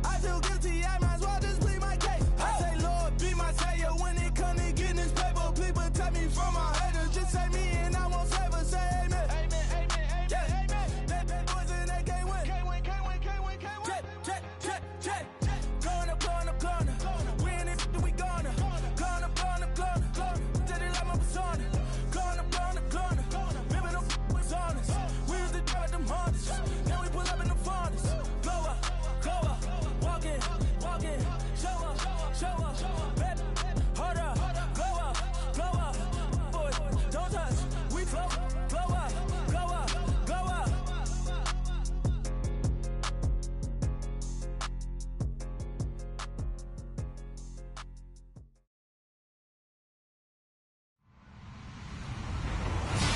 I feel guilty, I might as well just plead my case. I say, Lord, be my savior when it comes to getting this paper. Please protect me from my haters. Just say me and I won't favor. Say amen. Amen, amen, amen, yeah. Amen. Bad boys and they can't win. Can't win, can't win, can't win, can't win. Check. Going up. We in it, we gonna. Going up. Did it like my persona. Going up. Ripping up was honest. We used to drive them Hondas. Now we pull up in the Fondas. Go up. Walk in. Show up. Bet. Hold up. Go up. Boys, don't touch. We flow up.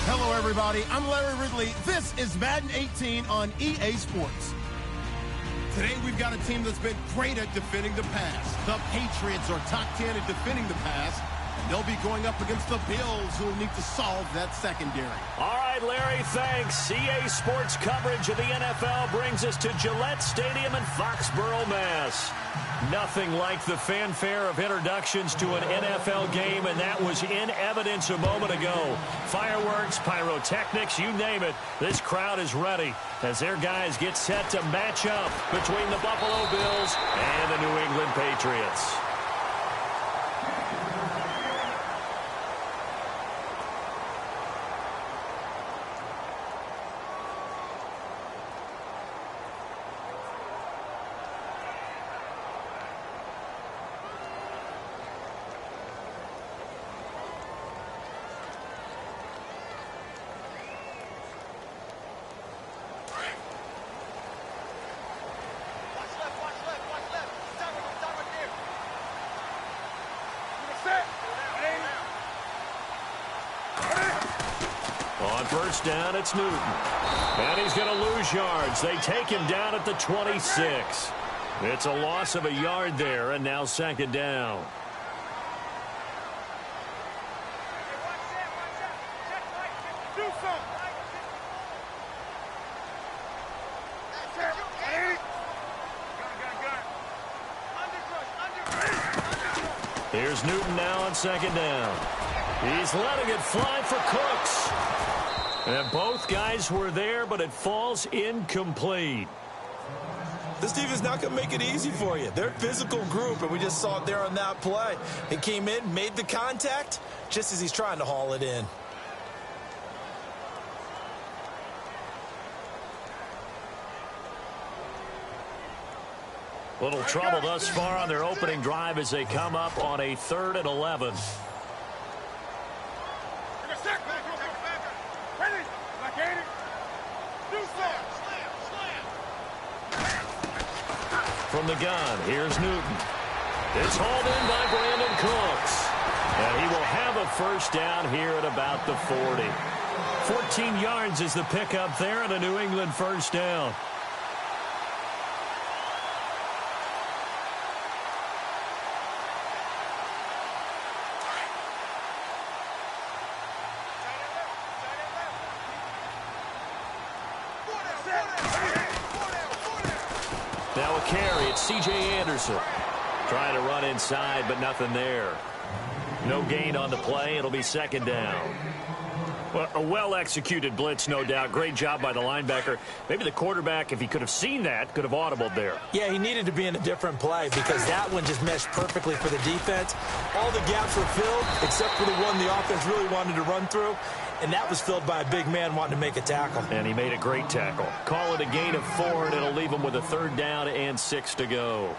Hello, everybody. I'm Larry Ridley. This is Madden 18 on EA Sports. Today, we've got a team that's been great at defending the pass. The Patriots are top 10 at defending the pass. They'll be going up against the Bills, who will need to solve that secondary. All right, Larry, thanks. EA Sports coverage of the NFL brings us to Gillette Stadium in Foxborough, Mass. Nothing like the fanfare of introductions to an NFL game, and that was in evidence a moment ago. Fireworks, pyrotechnics, you name it. This crowd is ready as their guys get set to match up between the Buffalo Bills and the New England Patriots. On first down, it's Newton. And he's going to lose yards. They take him down at the 26. It's a loss of a yard there, and now second down. Here's Newton now on second down. He's letting it fly for Cooks. And both guys were there, but it falls incomplete. This defense is not going to make it easy for you. They're a physical group, and we just saw it there on that play. He came in, made the contact, just as he's trying to haul it in. Little trouble thus far on their opening drive as they come up on a 3rd and 11. From the gun, here's Newton. It's hauled in by Brandon Cooks. And he will have a first down here at about the 40. 14 yards is the pickup there and a New England first down. Now a carry, it's C.J. Anderson. Trying to run inside, but nothing there. No gain on the play. It'll be second down. Well, a well-executed blitz, no doubt. Great job by the linebacker. Maybe the quarterback, if he could have seen that, could have audibled there. Yeah, he needed to be in a different play because that one just meshed perfectly for the defense. All the gaps were filled except for the one the offense really wanted to run through, and that was filled by a big man wanting to make a tackle. And he made a great tackle. Call it a gain of 4, and it'll leave him with a 3rd down and 6 to go.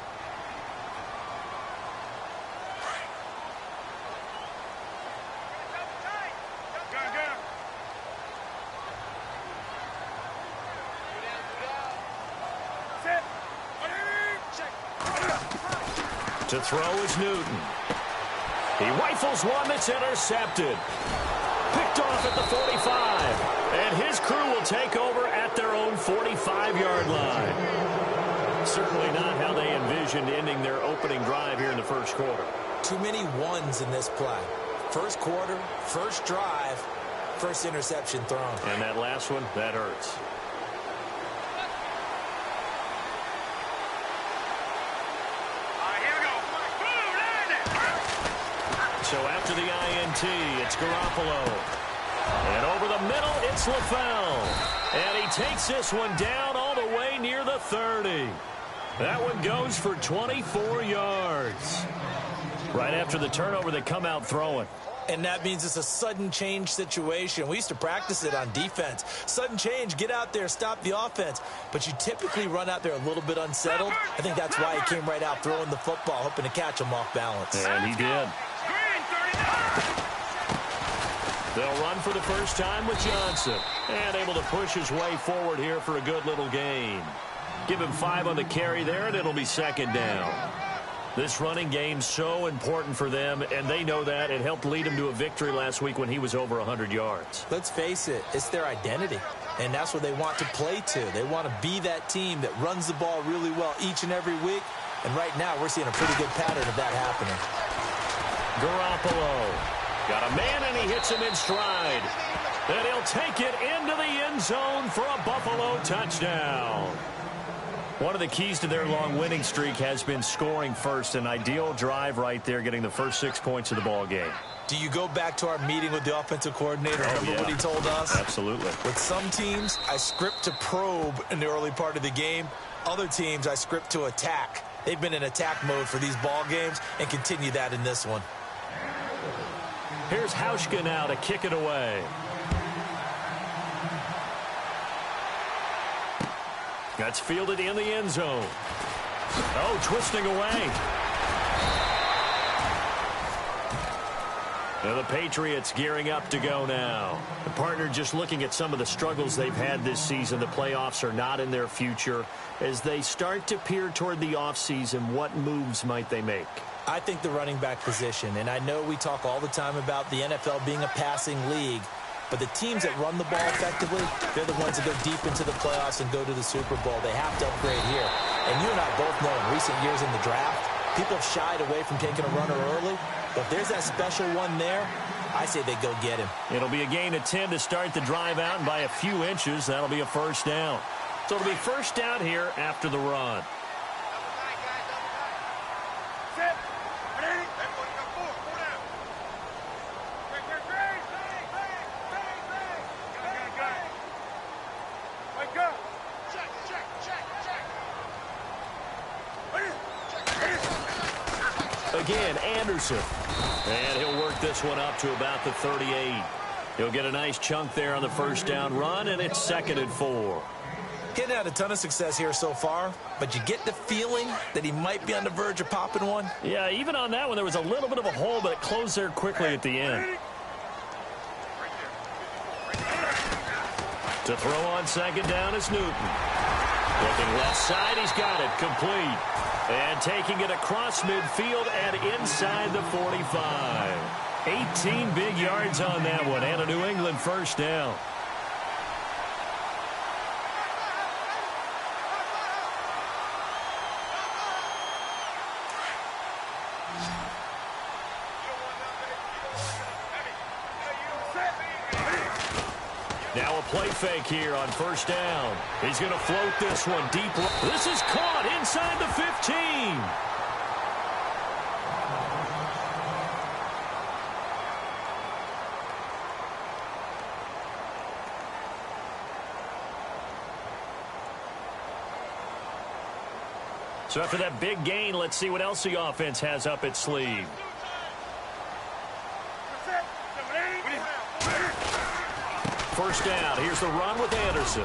To throw is Newton. He rifles one that's intercepted. Picked off at the 45. And his crew will take over at their own 45-yard line. Certainly not how they envisioned ending their opening drive here in the first quarter. Too many ones in this play. First quarter, first drive, first interception thrown. And that last one, that hurts. So after the INT, it's Garoppolo. And over the middle, it's LaFell. And he takes this one down all the way near the 30. That one goes for 24 yards. Right after the turnover, they come out throwing. And that means it's a sudden change situation. We used to practice it on defense. Sudden change, get out there, stop the offense. But you typically run out there a little bit unsettled. I think that's why he came right out throwing the football, hoping to catch him off balance. And he did. They'll run for the first time with Johnson. And able to push his way forward here for a good little gain. Give him 5 on the carry there, and it'll be second down. This running game's so important for them, and they know that. It helped lead them to a victory last week when he was over 100 yards. Let's face it, it's their identity, and that's what they want to play to. They want to be that team that runs the ball really well each and every week, and right now we're seeing a pretty good pattern of that happening. Garoppolo got a man, and he hits him in stride. And he'll take it into the end zone for a Buffalo touchdown. One of the keys to their long winning streak has been scoring first. An ideal drive right there, getting the first 6 points of the ball game. Do you go back to our meeting with the offensive coordinator? Remember what he told us? Absolutely. With some teams, I script to probe in the early part of the game. Other teams, I script to attack. They've been in attack mode for these ball games and continue that in this one. Here's Hauschka now to kick it away. That's fielded in the end zone. Oh, twisting away. Now the Patriots gearing up to go now. The partner just looking at some of the struggles they've had this season. The playoffs are not in their future. As they start to peer toward the offseason, what moves might they make? I think the running back position, and I know we talk all the time about the NFL being a passing league, but the teams that run the ball effectively, they're the ones that go deep into the playoffs and go to the Super Bowl. They have to upgrade here. And you and I both know in recent years in the draft, people have shied away from taking a runner early. But if there's that special one there, I say they go get him. It'll be a gain of 10 to start the drive out, and by a few inches, that'll be a first down. So it'll be first down here after the run. Again, Anderson. And he'll work this one up to about the 38. He'll get a nice chunk there on the first down run, and it's 2nd and 4. Getting had a ton of success here so far, but you get the feeling that he might be on the verge of popping one. Yeah, even on that one, there was a little bit of a hole, but it closed there quickly at the end. To throw on second down is Newton. Looking left side, he's got it, complete. And taking it across midfield and inside the 45. 18 big yards on that one, and a New England first down. Now a play fake here on first down. He's going to float this one deep. This is caught inside the 15. So after that big gain, let's see what else the offense has up its sleeve. First down. Here's the run with Anderson.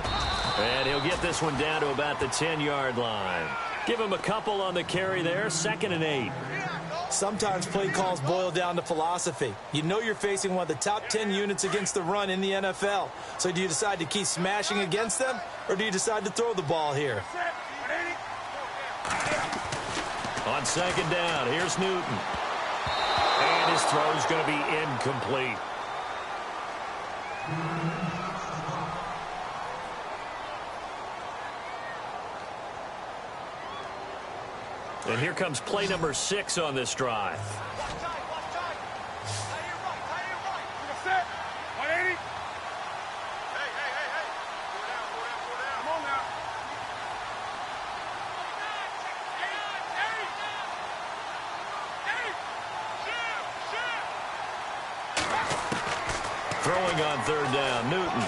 And he'll get this one down to about the 10-yard line. Give him a couple on the carry there. 2nd and 8. Sometimes play calls boil down to philosophy. You know you're facing one of the top 10 units against the run in the NFL. So do you decide to keep smashing against them, or do you decide to throw the ball here? On second down, here's Newton. And his throw's going to be incomplete. And here comes play number 6 on this drive. Throwing on third down, Newton.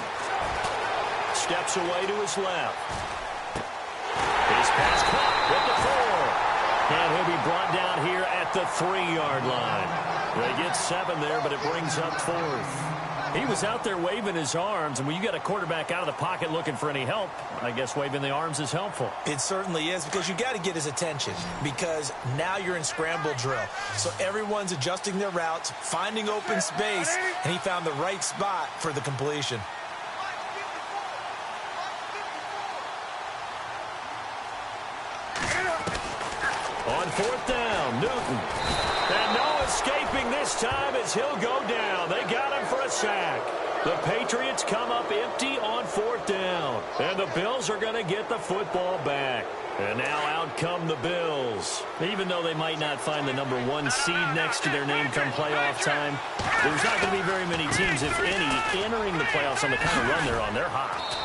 Steps away to his left. His pass caught with the 4. And he'll be brought down here at the 3-yard line. They get 7 there, but it brings up 4th. He was out there waving his arms, and when you got a quarterback out of the pocket looking for any help, I guess waving the arms is helpful. It certainly is, because you got to get his attention, because now you're in scramble drill. So everyone's adjusting their routes, finding open space, and he found the right spot for the completion. On 4th down, Newton. And no escaping this time as he'll go down. They got him for a sack. The Patriots come up empty on 4th down. And the Bills are going to get the football back. And now out come the Bills. Even though they might not find the number 1 seed next to their name come playoff time, there's not going to be very many teams, if any, entering the playoffs on the kind of run they're on. They're hot.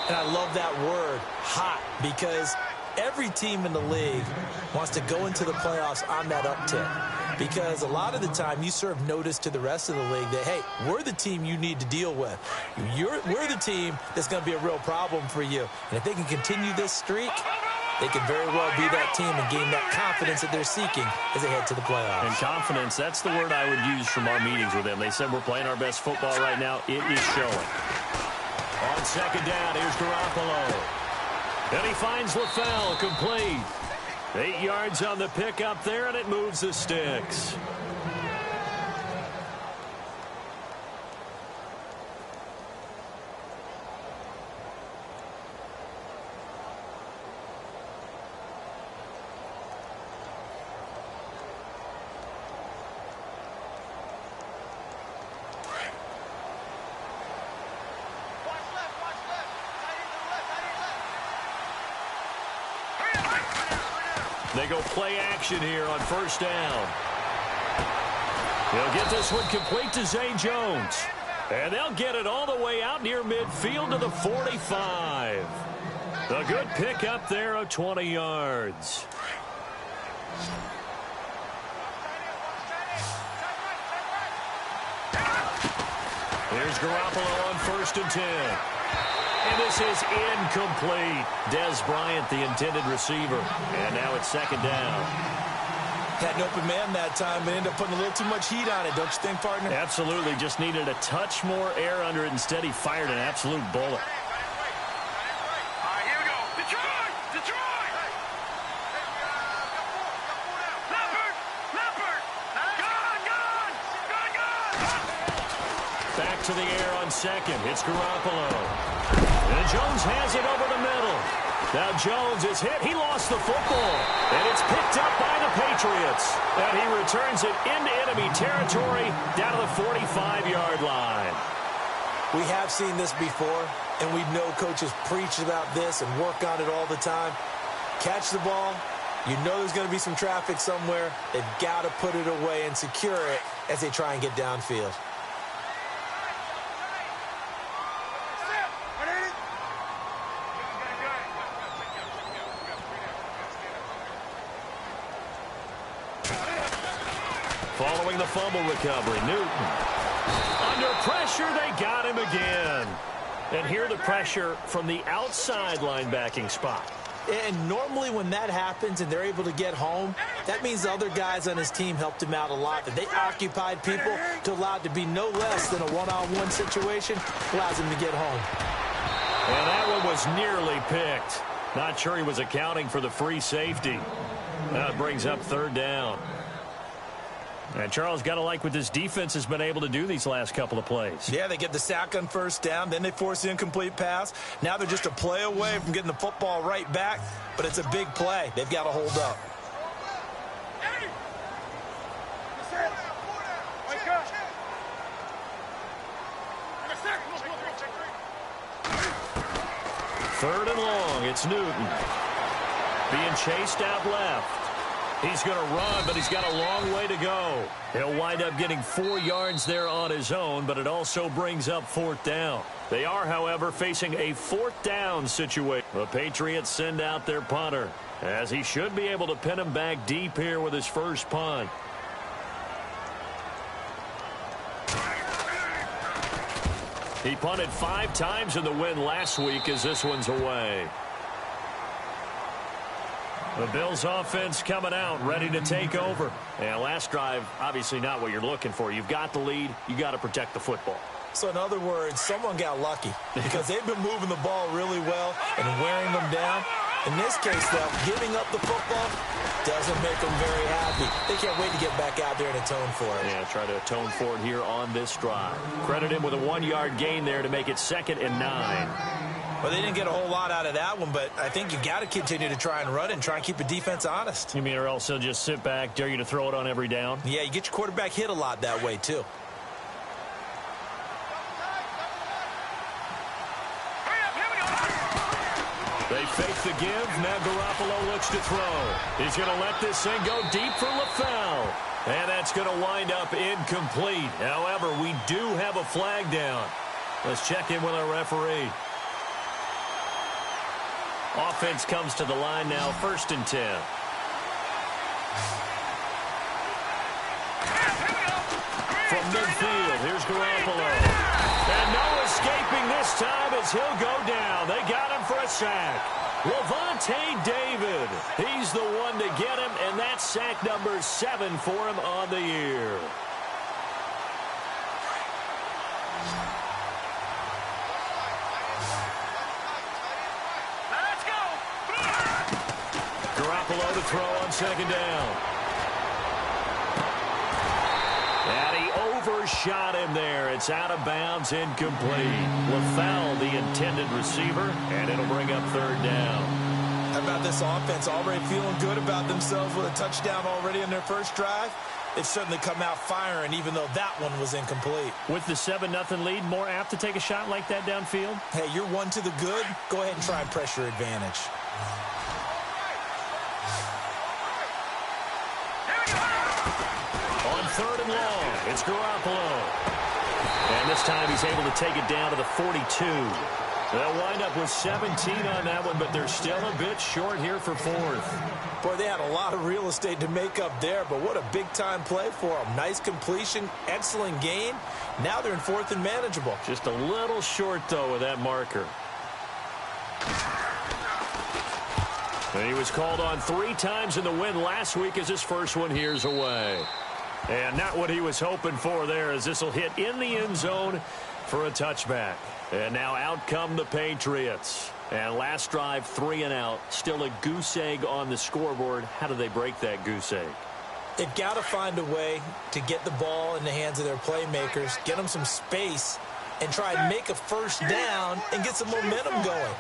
And I love that word, hot, because every team in the league wants to go into the playoffs on that uptick, because a lot of the time you serve notice to the rest of the league that, hey, we're the team you need to deal with. We're the team that's going to be a real problem for you. And if they can continue this streak, they could very well be that team and gain that confidence that they're seeking as they head to the playoffs. And confidence, that's the word I would use from our meetings with them. They said we're playing our best football right now. It is showing. On 2nd down, here's Garoppolo. And he finds LaFell complete. 8 yards on the pickup there, and it moves the sticks. They go play action here on 1st down. He'll get this one complete to Zay Jones. And they'll get it all the way out near midfield to the 45. A good pickup there of 20 yards. Here's Garoppolo on 1st and 10. And this is incomplete. Dez Bryant, the intended receiver. And now it's 2nd down. Had an open man that time, but ended up putting a little too much heat on it, don't you think, partner? Absolutely. Just needed a touch more air under it. Instead, he fired an absolute bullet. Here we go. Detroit! Detroit! Leopard! Gone! Back to the air on 2nd. It's Garoppolo. And Jones has it over the middle. Now Jones is hit. He lost the football. And it's picked up by the Patriots. And he returns it into enemy territory down to the 45-yard line. We have seen this before, and we know coaches preach about this and work on it all the time. Catch the ball. You know there's going to be some traffic somewhere. They've got to put it away and secure it as they try and get downfield. Following the fumble recovery, Newton. Under pressure, they got him again. And here the pressure from the outside linebacking spot. And normally when that happens and they're able to get home, that means the other guys on his team helped him out a lot. That they occupied people to allow it to be no less than a one-on-one situation, allows him to get home. And that one was nearly picked. Not sure he was accounting for the free safety. Now it brings up 3rd down. And Charles, got to like what this defense has been able to do these last couple of plays. Yeah, they get the sack on 1st down, then they force the incomplete pass. Now they're just a play away from getting the football right back, but it's a big play. They've got to hold up. Third and long, it's Newton. Being chased out left. He's going to run, but he's got a long way to go. He'll wind up getting 4 yards there on his own, but it also brings up 4th down. They are, however, facing a 4th down situation. The Patriots send out their punter, as he should be able to pin him back deep here with his first punt. He punted 5 times in the win last week as this one's away. The Bills offense coming out, ready to take over. And last drive, obviously not what you're looking for. You've got the lead. You got to protect the football. So in other words, someone got lucky because they've been moving the ball really well and wearing them down. In this case, though, giving up the football doesn't make them very happy. They can't wait to get back out there and atone for it. Yeah, try to atone for it here on this drive. Credit him with a 1-yard gain there to make it 2nd and 9. Well, they didn't get a whole lot out of that one, but I think you've got to continue to try and run it and try and keep the defense honest. You mean or else they'll just sit back, dare you to throw it on every down? Yeah, you get your quarterback hit a lot that way, too. They fake the give. Now Garoppolo looks to throw. He's going to let this thing go deep for LaFell. And that's going to wind up incomplete. However, we do have a flag down. Let's check in with our referee. Offense comes to the line now, 1st and 10. From midfield, here's Garoppolo. And no escaping this time as he'll go down. They got him for a sack. Levante David. He's the one to get him, and that's sack number 7 for him on the year. Garoppolo to throw on 2nd down. And he overshot him there. It's out of bounds, incomplete. LaFell, the intended receiver, and it'll bring up 3rd down. How about this offense? Already feeling good about themselves with a touchdown already in their first drive. They've certainly come out firing, even though that one was incomplete. With the 7-0 lead, more apt to take a shot like that downfield? Hey, you're one to the good. Go ahead and try and press your advantage. On 3rd and long, it's Garoppolo. And this time he's able to take it down to the 42. They'll wind up with 17 on that one, but they're still a bit short here for 4th. Boy, they had a lot of real estate to make up there, but what a big-time play for them. Nice completion, excellent gain. Now they're in 4th and manageable. Just a little short, though, with that marker. And he was called on 3 times in the win last week as his first one here's away. And not what he was hoping for there, as this will hit in the end zone for a touchback. And now out come the Patriots. And last drive, 3 and out. Still a goose egg on the scoreboard. How do they break that goose egg? They've got to find a way to get the ball in the hands of their playmakers, get them some space, and try and make a 1st down and get some momentum going.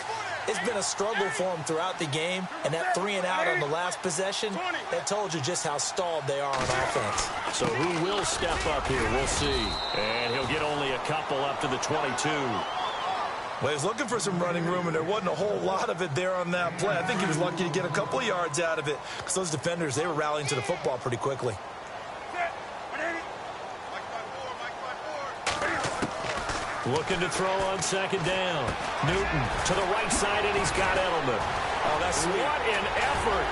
It's been a struggle for them throughout the game, and that 3 and out on the last possession, that told you just how stalled they are on offense. So who will step up here? We'll see. And he'll get only a couple up to the 22. Well, he was looking for some running room, and there wasn't a whole lot of it there on that play. I think he was lucky to get a couple of yards out of it because those defenders, they were rallying to the football pretty quickly. Looking to throw on 2nd down. Newton to the right side, and he's got Edelman. Oh, that's sweet. What an effort.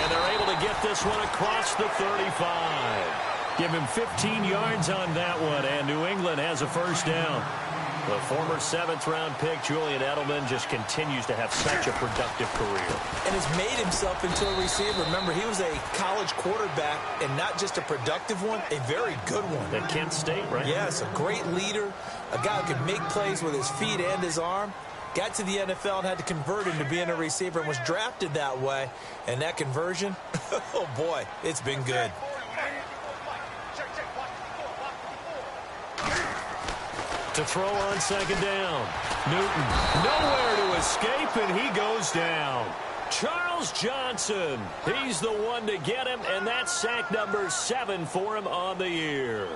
And they're able to get this one across the 35. Give him 15 yards on that one, and New England has a 1st down. The former 7th-round pick, Julian Edelman, just continues to have such a productive career. And has made himself into a receiver. Remember, he was a college quarterback, and not just a productive one, a very good one. At Kent State, right? Yes, a great leader, a guy who could make plays with his feet and his arm. Got to the NFL and had to convert into being a receiver and was drafted that way. And that conversion, oh boy, it's been good. To throw on 2nd down. Newton, nowhere to escape, and he goes down. Charles Johnson, he's the one to get him, and that's sack number 7 for him on the year.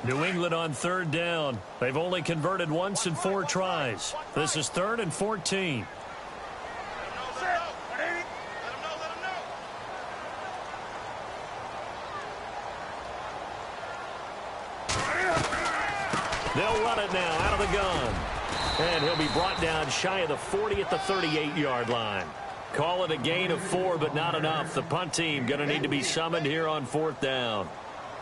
New England on 3rd down. They've only converted once in 4 tries. This is 3rd and 14. They'll run it now out of the gun. And he'll be brought down shy of the 40 at the 38-yard line. Call it a gain of 4, but not enough. The punt team going to need to be summoned here on 4th down.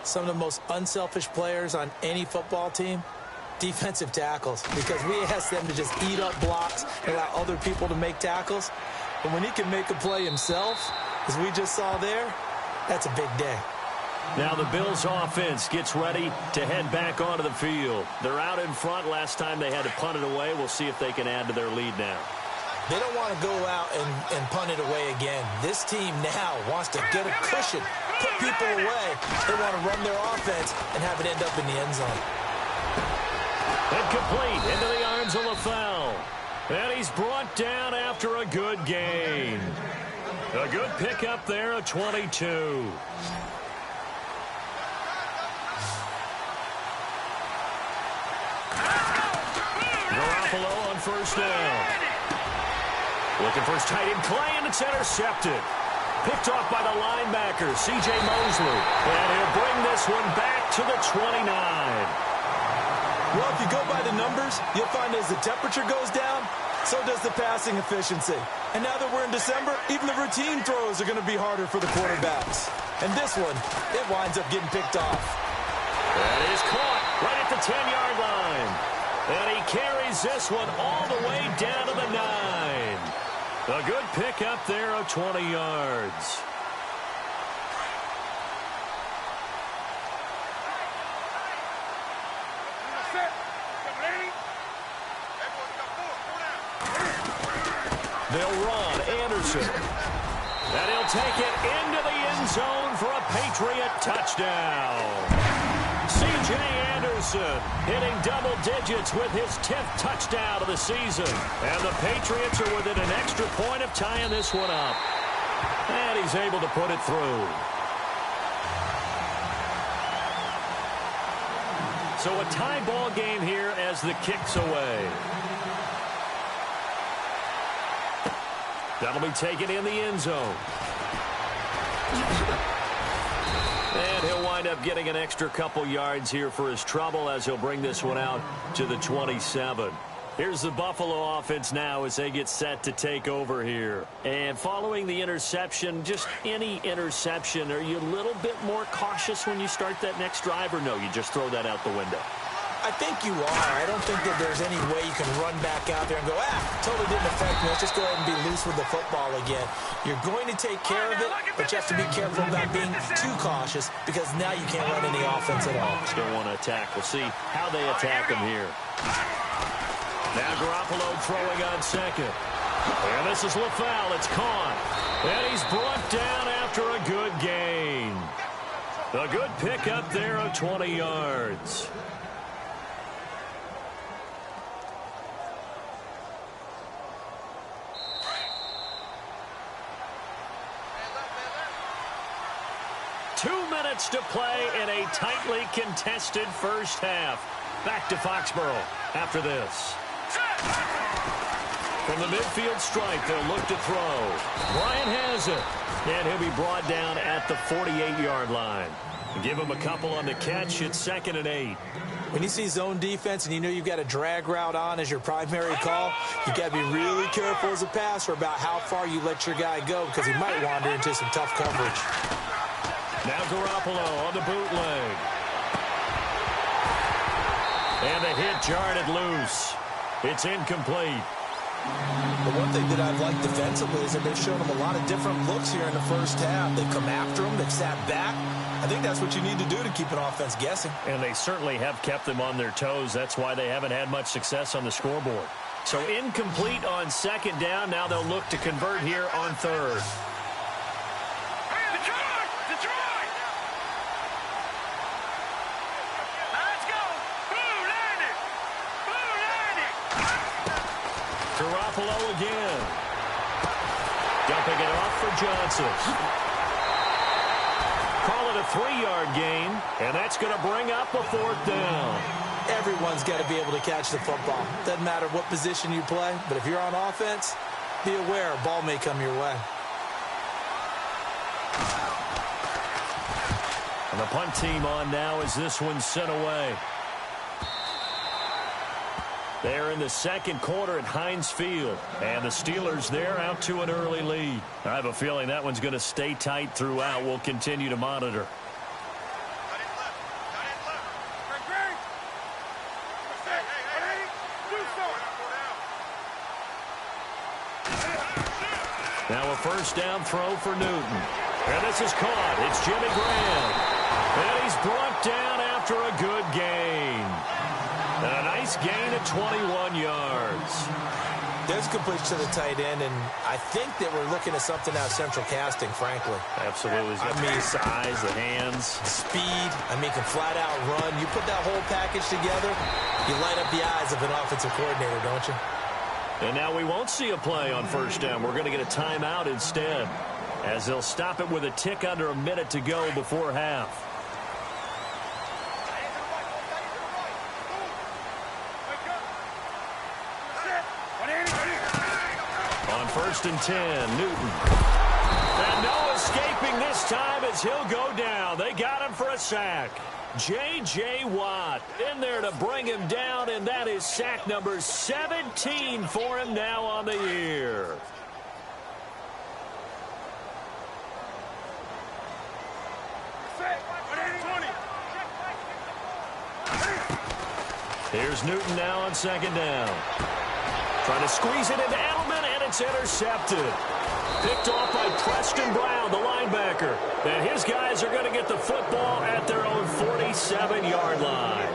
Some of the most unselfish players on any football team, defensive tackles, because we ask them to just eat up blocks and allow other people to make tackles. But when he can make a play himself, as we just saw there, that's a big day. Now the Bills offense gets ready to head back onto the field. They're out in front. Last time they had to punt it away. We'll see if they can add to their lead now. They don't want to go out and punt it away again. This team now wants to get a cushion, put people away. They want to run their offense and have it end up in the end zone. Incomplete into the arms of LaFell. And he's brought down after a good gain. A good pickup there at 22. Garoppolo on 1st down. Looking for his tight end Clay, and it's intercepted. Picked off by the linebacker, C.J. Mosley. And he'll bring this one back to the 29. Well, if you go by the numbers, you'll find as the temperature goes down, so does the passing efficiency. And now that we're in December, even the routine throws are going to be harder for the quarterbacks. And this one, it winds up getting picked off. That is caught right at the 10-yard line. And he carries this one all the way down to the 9. A good pickup there of 20 yards. They'll run Anderson. And he'll take it into the end zone for a Patriot touchdown. C.J. Anderson hitting double digits with his 10th touchdown of the season. And the Patriots are within an extra point of tying this one up. And he's able to put it through. So a tie ball game here as the kick's away. That'll be taken in the end zone. And he'll wind up getting an extra couple yards here for his trouble as he'll bring this one out to the 27. Here's the Buffalo offense now as they get set to take over here. And following the interception, just any interception, are you a little bit more cautious when you start that next drive, or no, you just throw that out the window? I think you are. I don't think that there's any way you can run back out there and go, totally didn't affect me. Let's just go ahead and be loose with the football again. You're going to take care of it, but you have to be careful about being too cautious because now you can't run any offense at all. Still want to attack. We'll see how they attack him here. Now Garoppolo throwing on 2nd. And this is LaFell. It's caught. And he's brought down after a good gain. A good pickup there of 20 yards. To play in a tightly contested first half. Back to Foxborough after this. From the midfield stripe, they'll look to throw. Bryant has it. And he'll be brought down at the 48-yard line. Give him a couple on the catch. It's 2nd and 8. When you see zone defense and you know you've got a drag route on as your primary call, you've got to be really careful as a passer about how far you let your guy go because he might wander into some tough coverage. Now Garoppolo on the bootleg. And the hit jarred it loose. It's incomplete. The one thing that I've liked defensively is that they've shown him a lot of different looks here in the first half. They've come after him. They've sat back. I think that's what you need to do to keep an offense guessing. And they certainly have kept them on their toes. That's why they haven't had much success on the scoreboard. So incomplete on 2nd down. Now they'll look to convert here on 3rd. Garoppolo again. Dumping it off for Johnson. Call it a 3-yard gain, and that's going to bring up a 4th down. Everyone's got to be able to catch the football. Doesn't matter what position you play, but if you're on offense, be aware a ball may come your way. And the punt team on now as this one's sent away. They're in the second quarter at Heinz Field, and the Steelers there out to an early lead. I have a feeling that one's going to stay tight throughout. We'll continue to monitor. Now a first down throw for Newton. And this is caught. It's Jimmy Graham. And he's brought down after a good gain. And a nice gain of 21 yards. There's completion to the tight end, and I think that we're looking at something out of central casting, frankly. Absolutely. I mean, size, the hands. Speed. I mean, can flat out run. You put that whole package together, you light up the eyes of an offensive coordinator, don't you? And now we won't see a play on first down. We're going to get a timeout instead, as they'll stop it with a tick under a minute to go before half. On 1st and 10, Newton. And no escaping this time as he'll go down. They got him for a sack. J.J. Watt in there to bring him down, and that is sack number 17 for him now on the year. Here's Newton now on 2nd down. Trying to squeeze it into Edelman, and it's intercepted. Picked off by Preston Brown, the linebacker. And his guys are going to get the football at their own 47-yard line.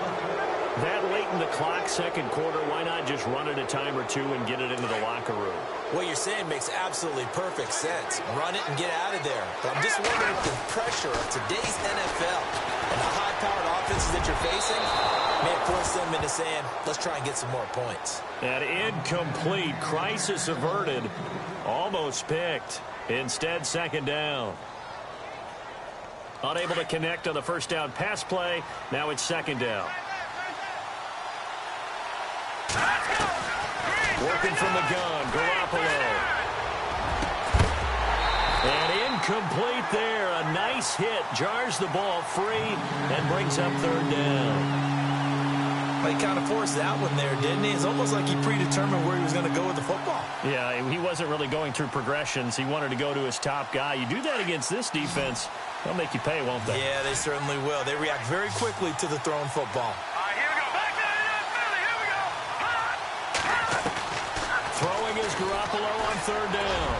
That late in the clock, second quarter, why not just run it a time or two and get it into the locker room? What you're saying makes absolutely perfect sense. Run it and get out of there. But I'm just wondering if the pressure of today's NFL and the high-powered offenses that you're facing may force them into saying, let's try and get some more points. An incomplete. Crisis averted. Almost picked. Instead, 2nd down. Unable to connect on the first down pass play. Now it's 2nd down. Working from the gun, Garoppolo. And incomplete there. A nice hit. Jars the ball free and brings up 3rd down. He kind of forced that one there, didn't he? It's almost like he predetermined where he was going to go with the football. Yeah, he wasn't really going through progressions. He wanted to go to his top guy. You do that against this defense, they'll make you pay, won't they? Yeah, they certainly will. They react very quickly to the thrown football. Here we go. Back down, Philly. Here we go. Throwing is Garoppolo on 3rd down.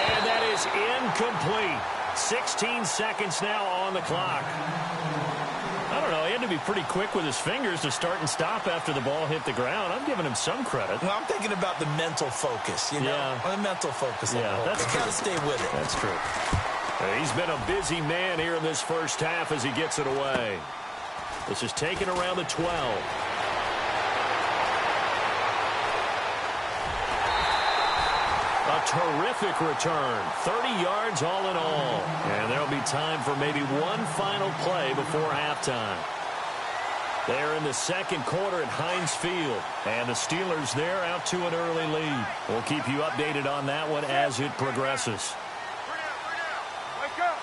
And that is incomplete. 16 seconds now on the clock. I don't know. He had to be pretty quick with his fingers to start and stop after the ball hit the ground. I'm giving him some credit. Well, I'm thinking about the mental focus, you know? The mental focus. Yeah, that's true. Got to stay with it. That's true. He's been a busy man here in this first half as he gets it away. This is taken around the 12. A terrific return. 30 yards all in all. And there'll be time for maybe one final play before halftime. They're in the second quarter at Heinz Field. And the Steelers there out to an early lead. We'll keep you updated on that one as it progresses. Wake up.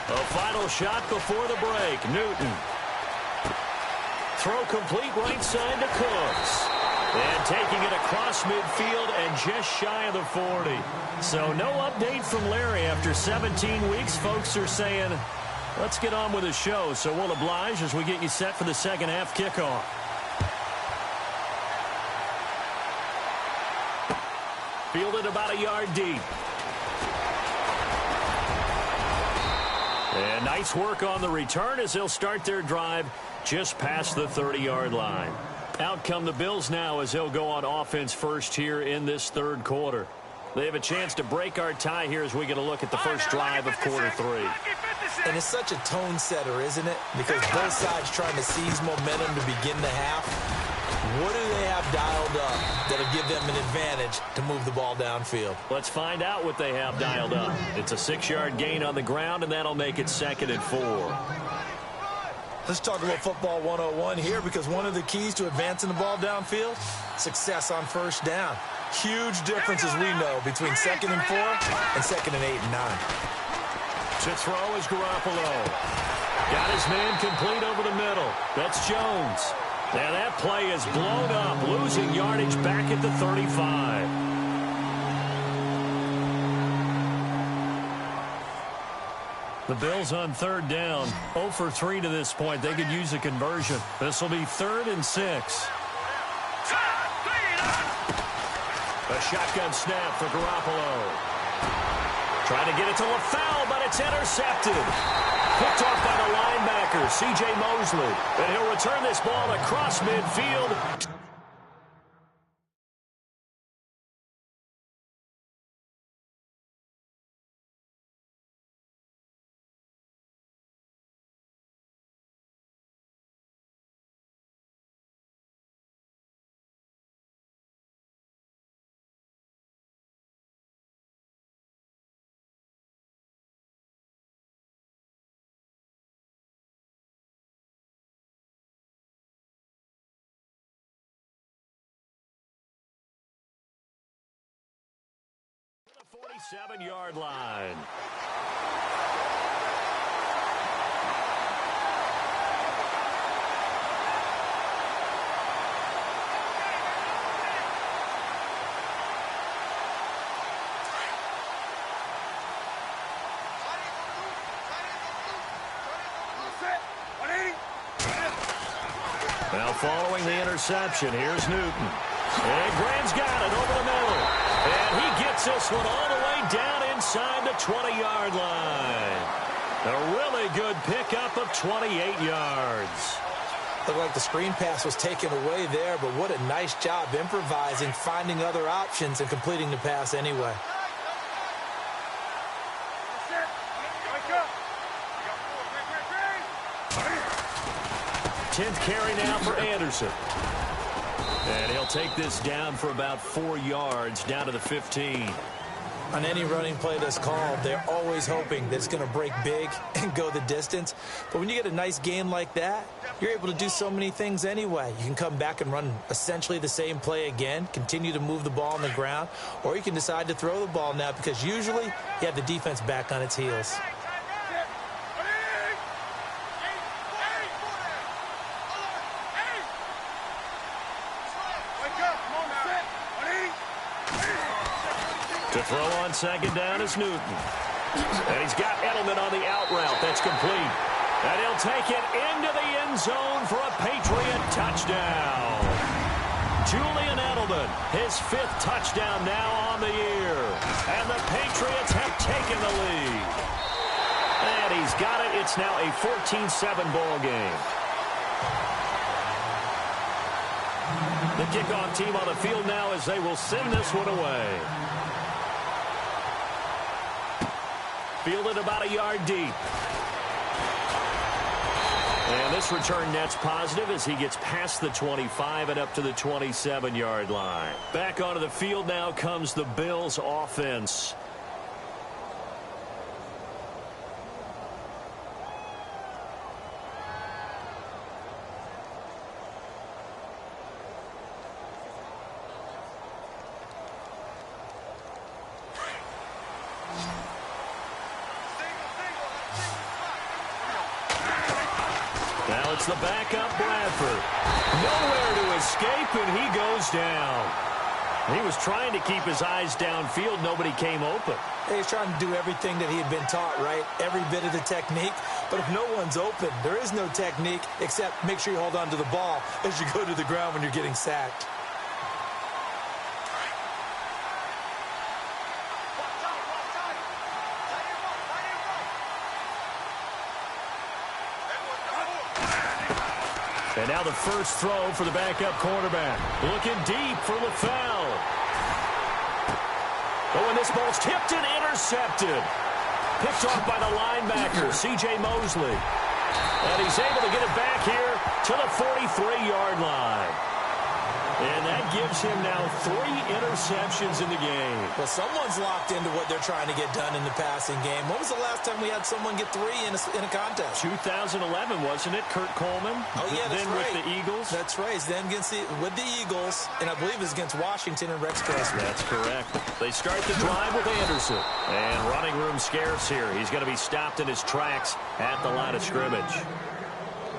A final shot before the break. Newton. Throw complete right side to Cooks. And taking it across midfield and just shy of the 40. So no update from Larry after 17 weeks. Folks are saying, let's get on with the show. So we'll oblige as we get you set for the second half kickoff. Fielded about a yard deep. And nice work on the return as they'll start their drive just past the 30-yard line. Out come the Bills now as they'll go on offense first here in this third quarter. They have a chance to break our tie here as we get a look at the first drive of quarter 3. And it's such a tone setter, isn't it? Because both sides trying to seize momentum to begin the half. What do they have dialed up that'll give them an advantage to move the ball downfield? Let's find out what they have dialed up. It's a 6-yard gain on the ground, and that'll make it 2nd and 4. Let's talk about football 101 here, because one of the keys to advancing the ball downfield, success on first down. Huge difference, as we know, between 2nd and 4 and 2nd and 8 and 9. To throw is Garoppolo. Got his man complete over the middle. That's Jones. And that play is blown up, losing yardage back at the 35. The Bills on 3rd down. 0 for 3 to this point. They could use a conversion. This will be 3rd and 6. A shotgun snap for Garoppolo. Trying to get it to LaFell, but it's intercepted. Picked off by the linebacker, C.J. Mosley. And he'll return this ball across midfield. The 47-yard line. Now following the interception, here's Newton. And Graham's got it over the middle. And he gets this one all the way down inside the 20-yard line. A really good pickup of 28 yards. Looked like the screen pass was taken away there, but what a nice job improvising, finding other options, and completing the pass anyway. Tenth carry now for Anderson. And he'll take this down for about 4 yards, down to the 15. On any running play that's called, they're always hoping that it's going to break big and go the distance. But when you get a nice game like that, you're able to do so many things anyway. You can come back and run essentially the same play again, continue to move the ball on the ground, or you can decide to throw the ball now because usually you have the defense back on its heels. To throw on 2nd down is Newton. And he's got Edelman on the out route. That's complete. And he'll take it into the end zone for a Patriot touchdown. Julian Edelman, his 5th touchdown now on the year. And the Patriots have taken the lead. And he's got it. It's now a 14-7 ball game. The kickoff team on the field now as they will send this one away. Fielded about a yard deep. And this return net's positive as he gets past the 25 and up to the 27-yard line. Back onto the field now comes the Bills offense. Now it's the backup Bradford. Nowhere to escape, and he goes down. He was trying to keep his eyes downfield. Nobody came open. He's trying to do everything that he had been taught, right? Every bit of the technique. But if no one's open, there is no technique except make sure you hold on to the ball as you go to the ground when you're getting sacked. And now the first throw for the backup quarterback. Looking deep for LaFell. Oh, and this ball's tipped and intercepted. Picked off by the linebacker, C.J. Mosley. And he's able to get it back here to the 43-yard line. And that gives him now 3 interceptions in the game. Well, someone's locked into what they're trying to get done in the passing game. When was the last time we had someone get 3 in a contest? 2011, wasn't it? Kurt Coleman. Oh, yeah, that's then right. With the Eagles. That's right. Then with the Eagles, and I believe it's against Washington and Rex Grossman. That's correct. They start the drive with Anderson. And running room scarce here. He's going to be stopped in his tracks at the line of scrimmage.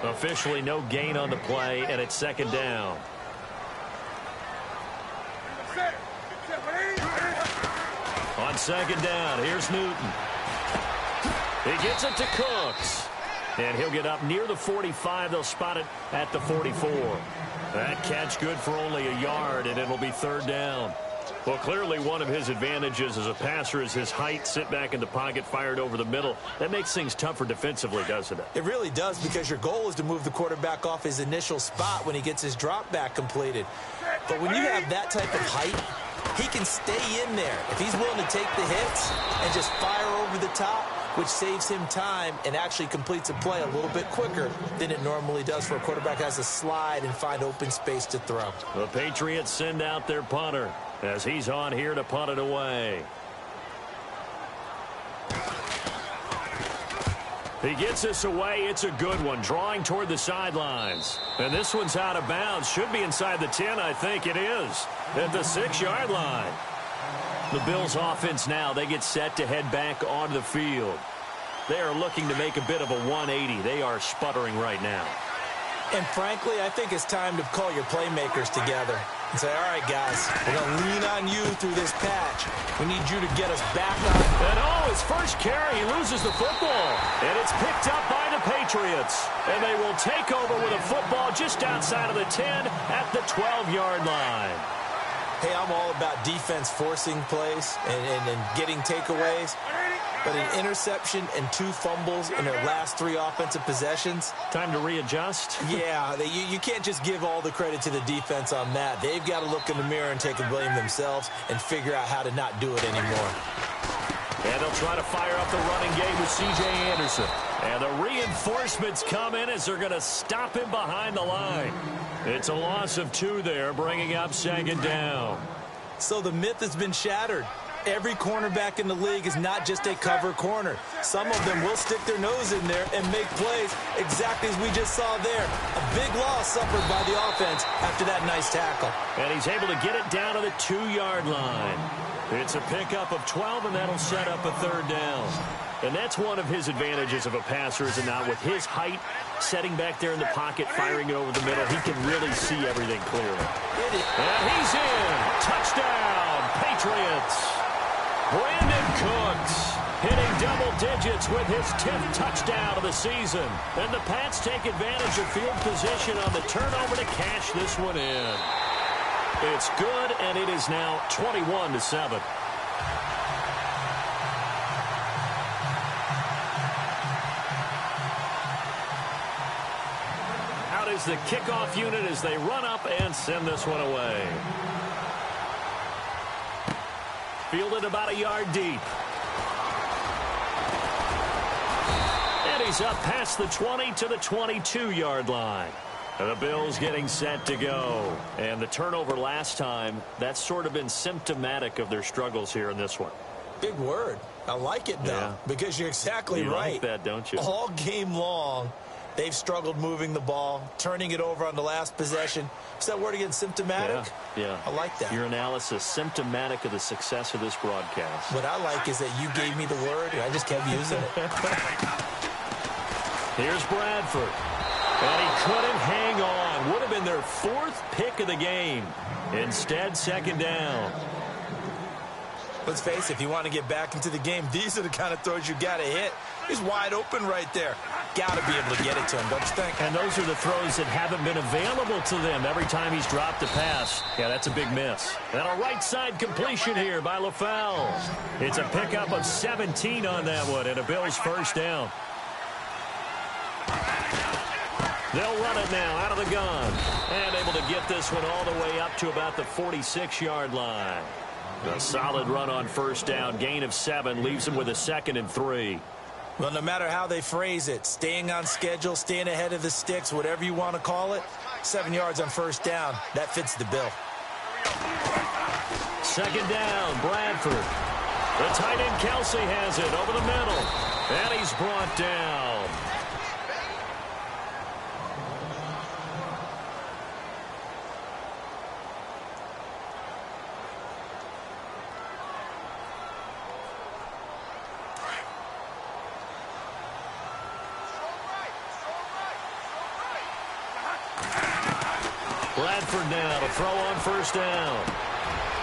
Officially no gain on the play, and it's 2nd down. On 2nd down, here's Newton. He gets it to Cooks. And he'll get up near the 45. They'll spot it at the 44. That catch good for only a yard, and it'll be 3rd down. Well, clearly one of his advantages as a passer is his height. Sit back in the pocket, fired over the middle. That makes things tougher defensively, doesn't it? It really does, because your goal is to move the quarterback off his initial spot when he gets his drop back completed. But when you have that type of height, he can stay in there if he's willing to take the hits and just fire over the top, which saves him time and actually completes a play a little bit quicker than it normally does for a quarterback who has to slide and find open space to throw. The Patriots send out their punter as he's on here to punt it away. He gets this away. It's a good one, drawing toward the sidelines. And this one's out of bounds. Should be inside the 10, I think it is, at the 6-yard line. The Bills offense now, they get set to head back onto the field. They are looking to make a bit of a 180. They are sputtering right now. And frankly, I think it's time to call your playmakers together and say, all right, guys, we're going to lean on you through this patch. We need you to get us back on. And his first carry, he loses the football. And it's picked up by the Patriots. And they will take over with a football just outside of the 10 at the 12-yard line. Hey, I'm all about defense forcing plays and getting takeaways. But an interception and 2 fumbles in their last 3 offensive possessions. Time to readjust. Yeah, you can't just give all the credit to the defense on that. They've got to look in the mirror and take the blame themselves and figure out how to not do it anymore. And they'll try to fire up the running game with C.J. Anderson. And the reinforcements come in as they're going to stop him behind the line. It's a loss of 2 there, bringing up 2nd down. So the myth has been shattered. Every cornerback in the league is not just a cover corner. Some of them will stick their nose in there and make plays exactly as we just saw there. A big loss suffered by the offense after that nice tackle. And he's able to get it down to the 2-yard line. It's a pickup of 12, and that'll set up a 3rd down. And that's one of his advantages of a passer, is not with his height, setting back there in the pocket, firing it over the middle. He can really see everything clearly. And he's in. Touchdown, Patriots. Brandon Cooks hitting double digits with his 10th touchdown of the season. And the Pats take advantage of field position on the turnover to cash this one in. It's good, and it is now 21-7. Out is the kickoff unit as they run up and send this one away. Fielded about a yard deep. And he's up past the 20 to the 22-yard line. And the Bills getting set to go. And the turnover last time, that's sort of been symptomatic of their struggles here in this one. Big word. I like it, though, because you're exactly right. You like that, don't you? All game long, they've struggled moving the ball, turning it over on the last possession. Is that word again, symptomatic? Yeah. I like that. Your analysis, symptomatic of the success of this broadcast. What I like is that you gave me the word, and I just kept using it. Here's Bradford. And he couldn't hang on. Would have been their 4th pick of the game. Instead, 2nd down. Let's face it, if you want to get back into the game, these are the kind of throws you got to hit. He's wide open right there. Got to be able to get it to him, don't you think? And those are the throws that haven't been available to them every time he's dropped a pass. Yeah, that's a big miss. And a right side completion here by LaFell. It's a pickup of 17 on that one and a Bills 1st down. They'll run it now out of the gun. And able to get this one all the way up to about the 46-yard line. A solid run on 1st down. Gain of 7 leaves them with a 2nd and 3. Well, no matter how they phrase it, staying on schedule, staying ahead of the sticks, whatever you want to call it, 7 yards on first down. That fits the bill. Second down, Bradford. The tight end Kelsey has it over the middle. And he's brought down. Bradford now to throw on first down.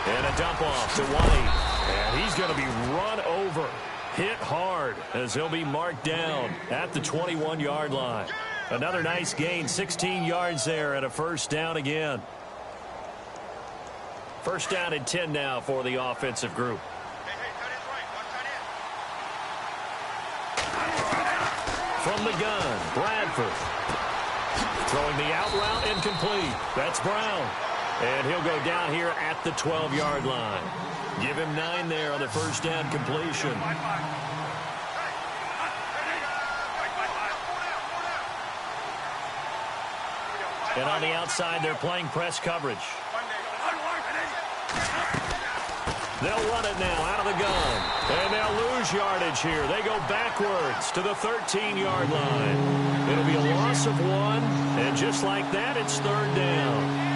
And a dump off to White. And he's going to be run over. Hit hard as he'll be marked down at the 21-yard line. Another nice gain, 16 yards there and a first down again. First down and 10 now for the offensive group. From the gun, Bradford. Throwing the out route incomplete. That's Brown. And he'll go down here at the 12-yard line. Give him 9 there on the first down completion. And on the outside, they're playing press coverage. They'll run it now out of the gun. And they'll lose yardage here. They go backwards to the 13-yard line. It'll be a loss of 1. And just like that, it's third down.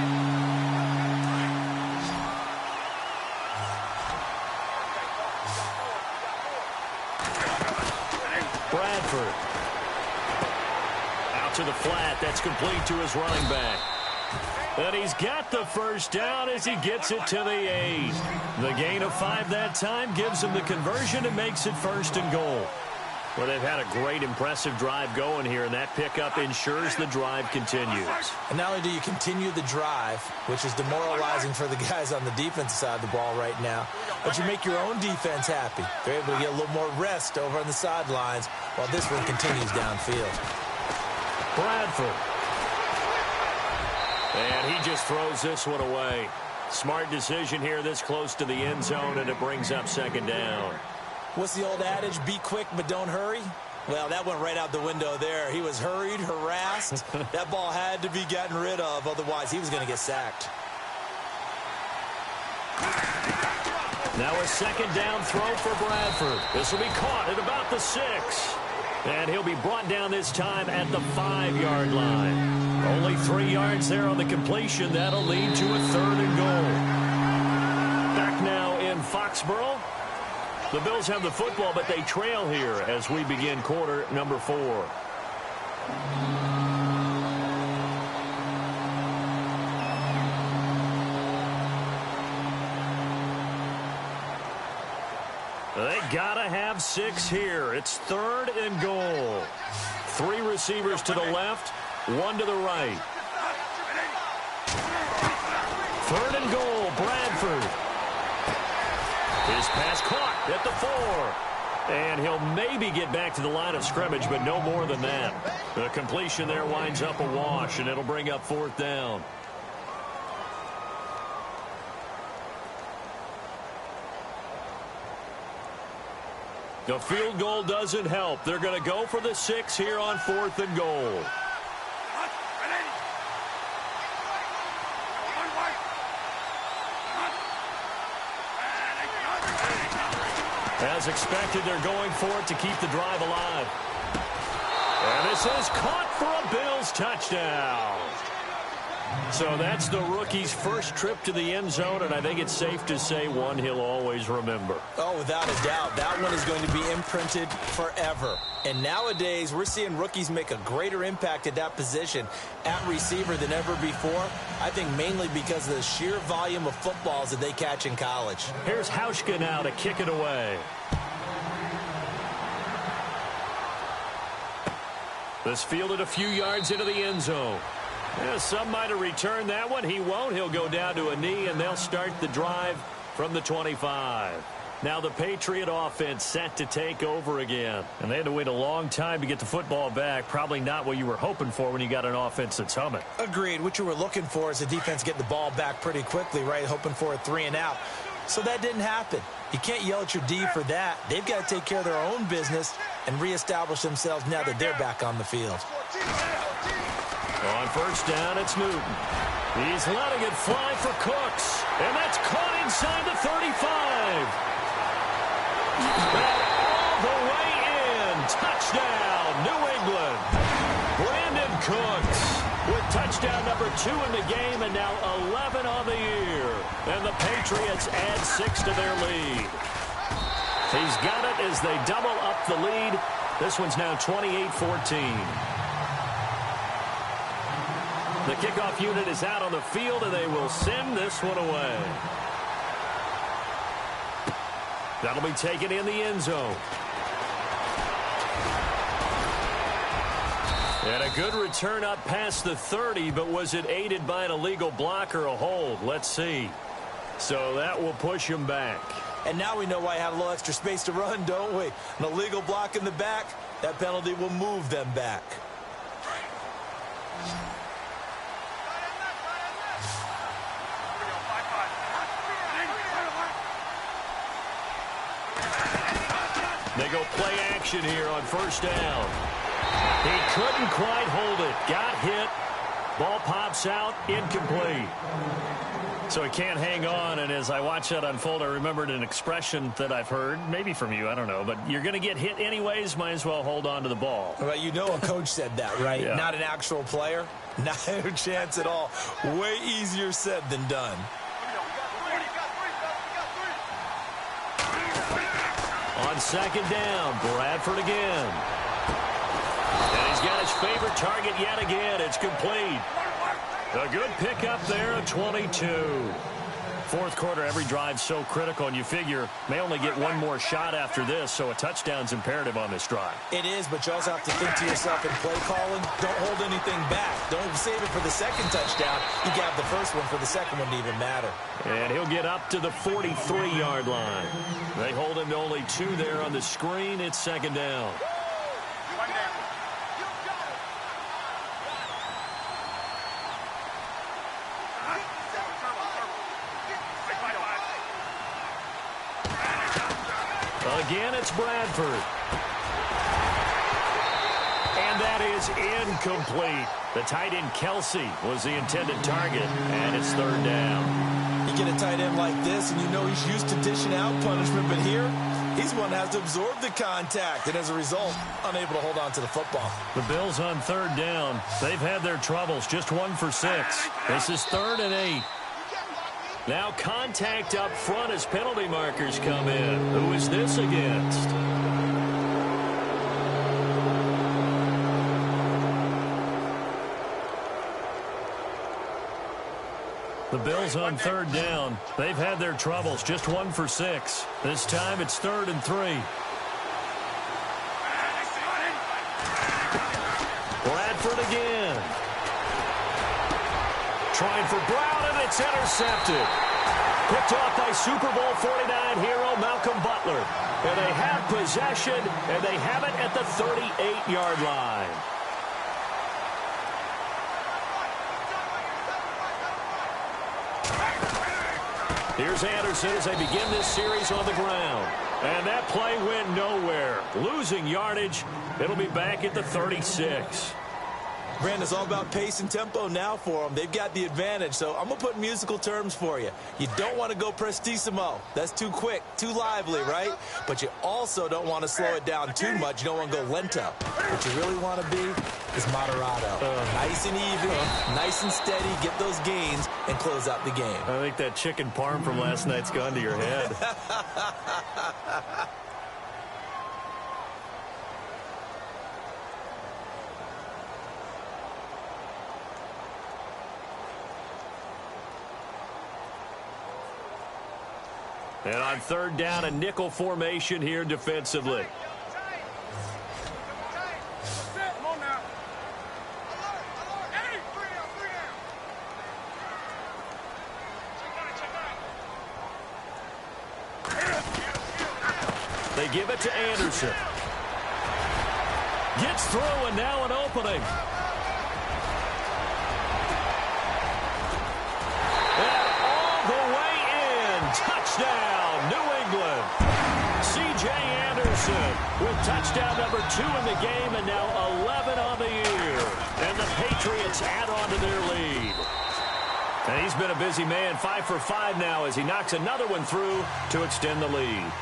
Bradford. Out to the flat. That's complete to his running back. And he's got the first down as he gets it to the 8. The gain of 5 that time gives him the conversion and makes it first and goal. Well, they've had a great, impressive drive going here, and that pickup ensures the drive continues. And not only do you continue the drive, which is demoralizing for the guys on the defensive side of the ball right now, but you make your own defense happy. They're able to get a little more rest over on the sidelines while this one continues downfield. Bradford. And he just throws this one away. Smart decision here this close to the end zone, and it brings up second down. What's the old adage? Be quick, but don't hurry. Well, that went right out the window there. He was hurried, harassed. That ball had to be gotten rid of. Otherwise, he was going to get sacked. Now a second down throw for Bradford. This will be caught at about the 6. And he'll be brought down this time at the 5-yard line. Only 3 yards there on the completion. That'll lead to a third and goal. Back now in Foxborough. The Bills have the football, but they trail here as we begin quarter number 4. They gotta have 6 here. It's third and goal. 3 receivers to the left, 1 to the right. Third and goal, Bradford. His pass caught at the 4. And he'll maybe get back to the line of scrimmage, but no more than that. The completion there winds up a wash, and it'll bring up fourth down. The field goal doesn't help. They're going to go for the 6 here on fourth and goal. As expected, they're going for it to keep the drive alive. And this is caught for a Bills touchdown. So that's the rookie's first trip to the end zone, and I think it's safe to say one he'll always remember. Oh, without a doubt. That one is going to be imprinted forever. And nowadays, we're seeing rookies make a greater impact at that position at receiver than ever before. I think mainly because of the sheer volume of footballs that they catch in college. Here's Hauschka now to kick it away. This fielded a few yards into the end zone. Yeah, some might have returned that one. He won't. He'll go down to a knee, and they'll start the drive from the 25. Now the Patriot offense set to take over again. And they had to wait a long time to get the football back. Probably not what you were hoping for when you got an offense that's humming. Agreed. What you were looking for is the defense getting the ball back pretty quickly, right? Hoping for a 3 and out. So that didn't happen. You can't yell at your D for that. They've got to take care of their own business and reestablish themselves now that they're back on the field. On first down, it's Newton. He's letting it fly for Cooks. And that's caught inside the 35. And all the way in. Touchdown, New England. Brandon Cooks with touchdown number 2 in the game and now 11 on the year. And the Patriots add 6 to their lead. He's got it as they double up the lead. This one's now 28-14. The kickoff unit is out on the field, and they will send this one away. That'll be taken in the end zone. And a good return up past the 30, but was it aided by an illegal block or a hold? Let's see. So that will push him back. And now we know why I had a little extra space to run, don't we? An illegal block in the back, that penalty will move them back. They go play action here on first down. He couldn't quite hold it. Got hit. Ball pops out. Incomplete. So he can't hang on, and as I watch that unfold, I remembered an expression that I've heard, maybe from you, I don't know, but you're going to get hit anyways, might as well hold on to the ball. Well, you know a coach said that, right? Yeah. Not an actual player. Not a chance at all. Way easier said than done. On second down, Bradford again. And he's got his favorite target yet again. It's complete. A good pickup there at 22. Fourth quarter, every drive so critical, and you figure may only get one more shot after this, so a touchdown's imperative on this drive. It is, but you also have to think to yourself in play calling, don't hold anything back. Don't save it for the second touchdown. You can have the first one for the second one to even matter. And he'll get up to the 43-yard line. They hold him to only 2 there on the screen. It's second down. Again, it's Bradford. And that is incomplete. The tight end, Kelsey, was the intended target, and it's third down. You get a tight end like this, and you know he's used to dishing out punishment, but here, he's one that has to absorb the contact, and as a result, unable to hold on to the football. The Bills on third down. They've had their troubles, just 1 for 6. This is 3rd and 8. Now contact up front as penalty markers come in. Who is this against? The Bills on third down. They've had their troubles, just 1 for 6. This time it's 3rd and 3. Bradford again. Trying for Brown, and it's intercepted. Picked off by Super Bowl 49 hero Malcolm Butler. And they have possession, and they have it at the 38-yard line. Here's Anderson as they begin this series on the ground. And that play went nowhere. Losing yardage. It'll be back at the 36. Brandon, it's all about pace and tempo now for them. They've got the advantage, so I'm going to put musical terms for you. You don't want to go prestissimo. That's too quick, too lively, right? But you also don't want to slow it down too much. You don't want to go lento. What you really want to be is moderato. Nice and even, nice and steady, get those gains, and close out the game. I think that chicken parm from last night's gone to your head. And on third down, a nickel formation here defensively. They give it to Anderson. Gets through, and now an opening. And all the way in. Touchdown, New England. C.J. Anderson with touchdown number 2 in the game, and now 11 on the year. And the Patriots add on to their lead. And he's been a busy man, 5 for 5 now as he knocks another one through to extend the lead.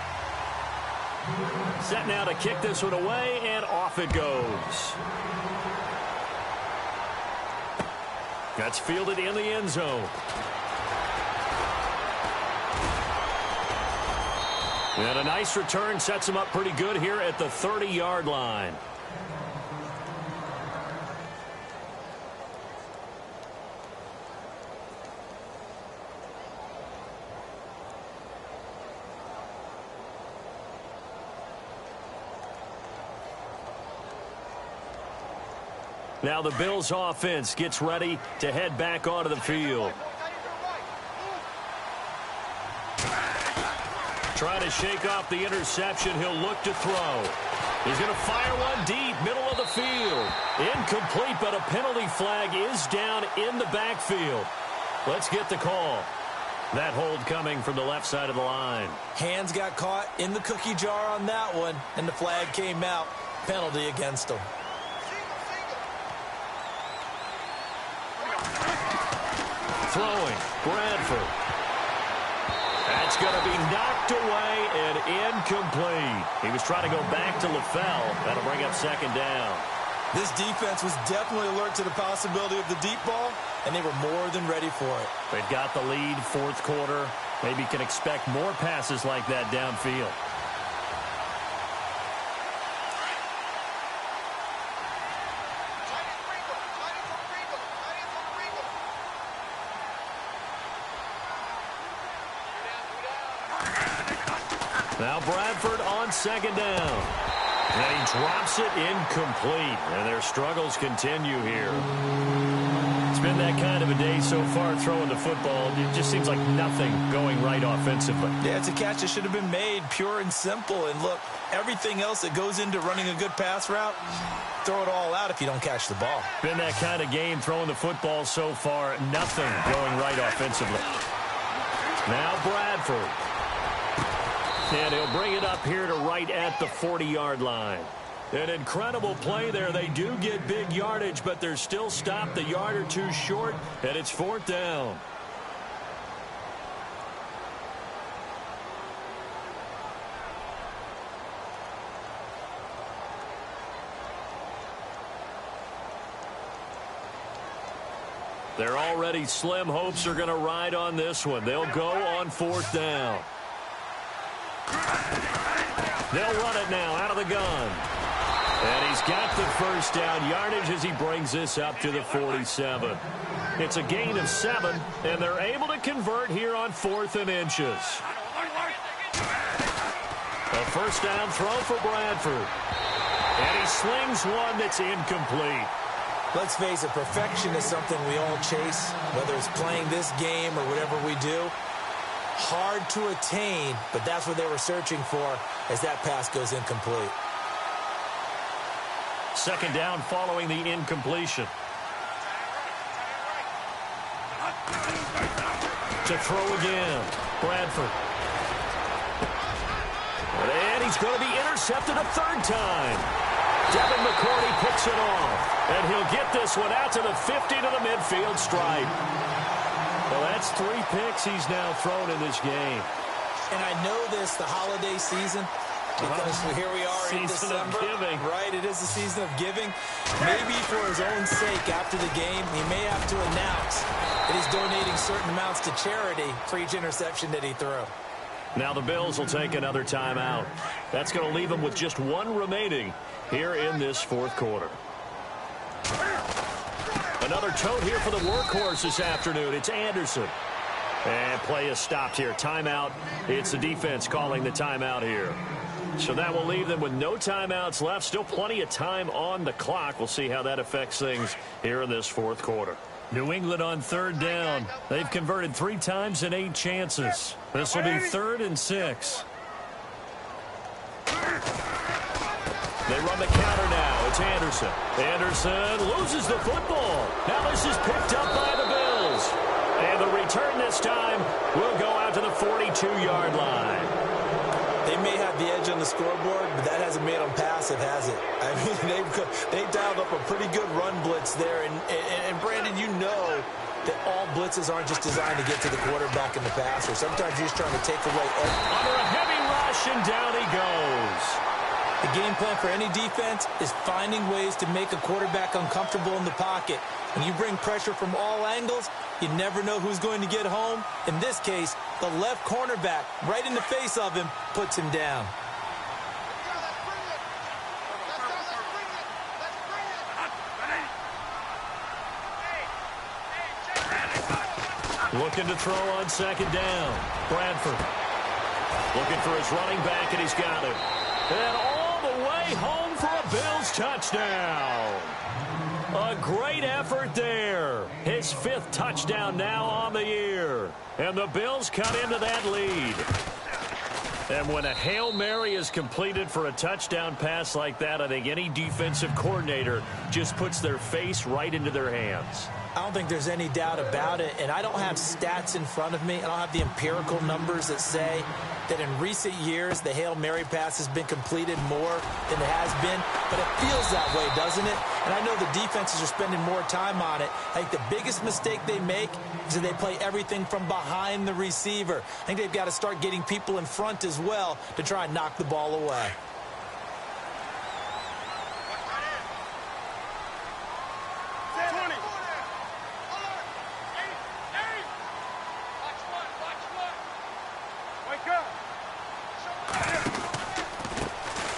Set now to kick this one away, and off it goes. That's fielded in the end zone. And a nice return sets him up pretty good here at the 30-yard line. Now the Bills offense gets ready to head back onto the field. Trying to shake off the interception. He'll look to throw. He's going to fire one deep, middle of the field. Incomplete, but a penalty flag is down in the backfield. Let's get the call. That hold coming from the left side of the line. Hands got caught in the cookie jar on that one, and the flag came out. Penalty against him. Throwing, Bradford. That's going to be knocked away and incomplete. He was trying to go back to LaFell. That'll bring up second down. This defense was definitely alert to the possibility of the deep ball, and they were more than ready for it. They've got the lead, fourth quarter. Maybe can expect more passes like that downfield. Now Bradford on second down. And he drops it incomplete. And their struggles continue here. It's been that kind of a day so far throwing the football. It just seems like nothing going right offensively. Yeah, it's a catch that should have been made, pure and simple. And look, everything else that goes into running a good pass route, throw it all out if you don't catch the ball. Been that kind of game throwing the football so far. Nothing going right offensively. Now Bradford. And he'll bring it up here to right at the 40-yard line. An incredible play there. They do get big yardage, but they're still stopped a yard or two short, and it's fourth down. Their already slim hopes are going to ride on this one. They'll go on fourth down. They'll run it now out of the gun. And he's got the first down yardage as he brings this up to the 47. It's a gain of 7, and they're able to convert here on 4th and inches. A first down throw for Bradford. And he slings one that's incomplete. Let's face it, perfection is something we all chase, whether it's playing this game or whatever we do. Hard to attain, but that's what they were searching for as that pass goes incomplete. Second down following the incompletion. To throw again, Bradford. And he's going to be intercepted a third time. Devin McCourty picks it off, and he'll get this one out to the 50 to the midfield stripe. Well, that's 3 picks he's now thrown in this game. And I know this, the holiday season, because here we are in December. Right, it is the season of giving. Maybe for his own sake, after the game, he may have to announce that he's donating certain amounts to charity for each interception that he threw. Now the Bills will take another timeout. That's going to leave them with just 1 remaining here in this fourth quarter. Another tote here for the workhorse this afternoon. It's Anderson. And play is stopped here. Timeout. It's the defense calling the timeout here. So that will leave them with no timeouts left. Still plenty of time on the clock. We'll see how that affects things here in this fourth quarter. New England on third down. They've converted 3 times in 8 chances. This will be 3rd and 6. They run the counter now. It's Anderson. Anderson loses the football. Now this is picked up by the Bills. And the return this time will go out to the 42-yard line. They may have the edge on the scoreboard, but that hasn't made them passive, has it? I mean, they've dialed up a pretty good run blitz there. And Brandon, you know that all blitzes aren't just designed to get to the quarterback and the passer. Sometimes you're just trying to take away. Under a heavy rush, and down he goes. The game plan for any defense is finding ways to make a quarterback uncomfortable in the pocket. When you bring pressure from all angles, you never know who's going to get home. In this case, the left cornerback, right in the face of him, puts him down. Looking to throw on second down. Bradford looking for his running back, and he's got it. And all the way home for a Bills touchdown. A great effort there. His 5th touchdown now on the year. And the Bills cut into that lead. And when a Hail Mary is completed for a touchdown pass like that, I think any defensive coordinator just puts their face right into their hands. I don't think there's any doubt about it, and I don't have stats in front of me. I don't have the empirical numbers that say that in recent years the Hail Mary pass has been completed more than it has been, but it feels that way, doesn't it? And I know the defenses are spending more time on it. I think the biggest mistake they make is that they play everything from behind the receiver. I think they've got to start getting people in front as well to try and knock the ball away.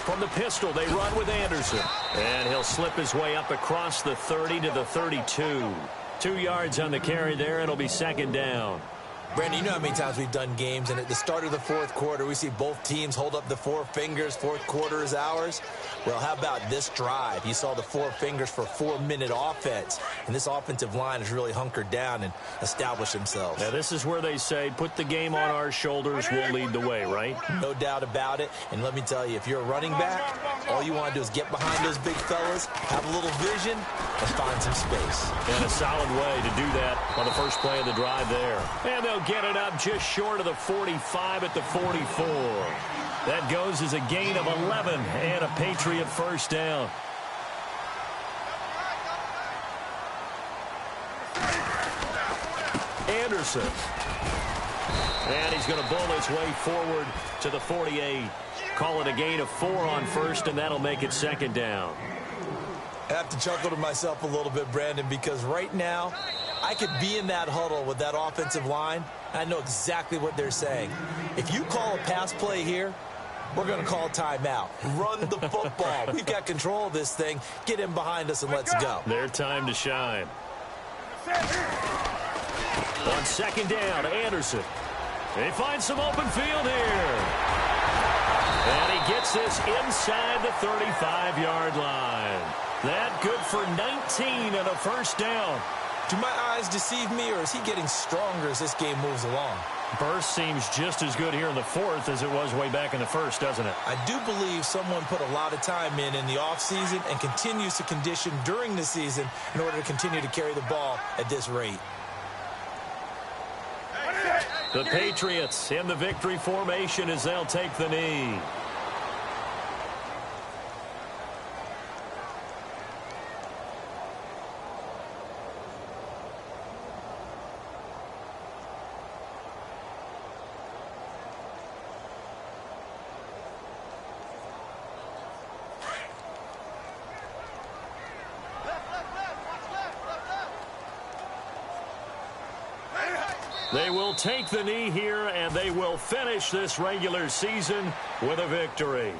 From the pistol, they run with Anderson. And he'll slip his way up across the 30 to the 32. 2 yards on the carry there. It'll be second down. Brandon, you know how many times we've done games, and at the start of the fourth quarter, we see both teams hold up the 4 fingers. Fourth quarter is ours. Well, how about this drive? You saw the 4 fingers for 4-minute offense, and this offensive line has really hunkered down and established themselves. Now, this is where they say, put the game on our shoulders, we'll lead the way, right? No doubt about it. And let me tell you, if you're a running back, all you want to do is get behind those big fellas, have a little vision, and find some space. And a solid way to do that on the first play of the drive there. And they'll get it up just short of the 45 at the 44. That goes as a gain of 11 and a Patriot first down. Anderson. And he's going to bull his way forward to the 48. Call it a gain of 4 on first, and that'll make it second down. I have to chuckle to myself a little bit, Brandon, because right now I could be in that huddle with that offensive line, and I know exactly what they're saying. If you call a pass play here, we're going to call timeout. Run the football. We've got control of this thing. Get in behind us and let's go. Their time to shine. On second down, Anderson. They find some open field here. And he gets this inside the 35-yard line. That good for 19 and a first down. Do my eyes deceive me, or is he getting stronger as this game moves along? Burst seems just as good here in the fourth as it was way back in the first, doesn't it? I do believe someone put a lot of time in the offseason and continues to condition during the season in order to continue to carry the ball at this rate. The Patriots in the victory formation as they'll take the knee. They will take the knee here, and they will finish this regular season with a victory.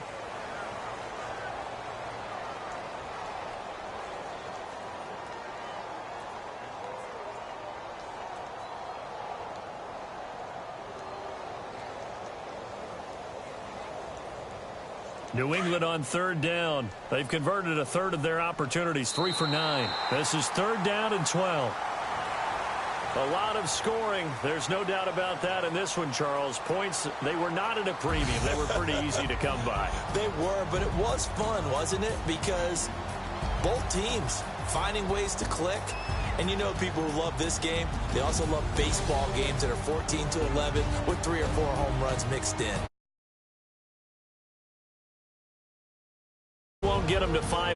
New England on third down. They've converted a third of their opportunities, 3 for 9. This is third down and 12. A lot of scoring. There's no doubt about that in this one, Charles. Points, they were not at a premium. They were pretty easy to come by. They were, but it was fun, wasn't it? Because both teams finding ways to click. And you know people who love this game, they also love baseball games that are 14-11 with 3 or 4 home runs mixed in. get them to 5.